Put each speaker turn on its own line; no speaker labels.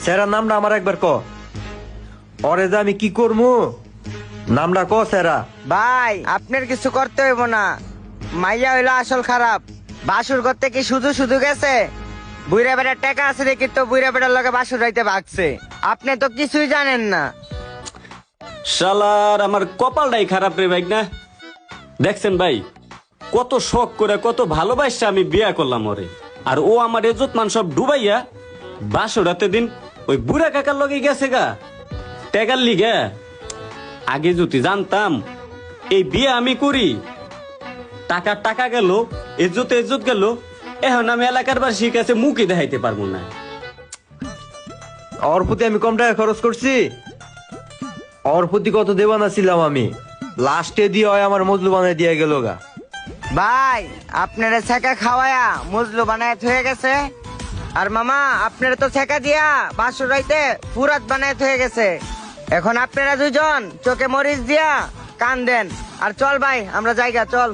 স্যারের নামটা আমার একবার ক। ওরে যে আমি কি করবো, নামটা ক স্যারা।
ভাই আপনার কিছু করতে হইব না, মাইয়া হইলো আসল খারাপ। বাসুর করতে কি শুধু শুধু গেছে, বুইরা বেটার টাকা আছে দেখি তো বুইরা বেটার লগে বাসুর রাইতে ভাগছে। আপনি তো কিছুই জানেন না।
শালার আমার কপালটাই খারাপ রে ভাই না। দেখছেন ভাই, কত শখ করে কত ভালোবাসা আমি বিয়া করলাম ওরে, আর ও আমার ইজ্জত মান সব ডুবাইয়া বাসরাতে দিন ওই বুড়া কাকার লগে গেছে গা টেকার লিগে। আগে যদি জানতাম এই বিয়ে আমি করি, টাকা টাকা গেল, ইজ্জত ইজ্জত গেল, এখন আমি এলাকার বাসীর কাছে মুখই দেখাইতে পারবো না।
ওর প্রতি আমি কম টাকা খরচ করছি, ওর প্রতি কত দেবানা ছিলাম আমি, লাস্টে দিয়ে হয় আমার মজলু বানায় দিয়ে গেল গা।
ভাই আপনারা ছেকা খাওয়ায়া মজলু বানায় থয়ে গেছে, আর মামা আপনারা তো ছেকা দিয়া বাসুর রাইতে ফুরাত বানায় থয়ে গেছে। এখন আপনারা দুজন চোখে মরিচ দিয়া কান দেন। আর চল ভাই আমরা জায়গা চল।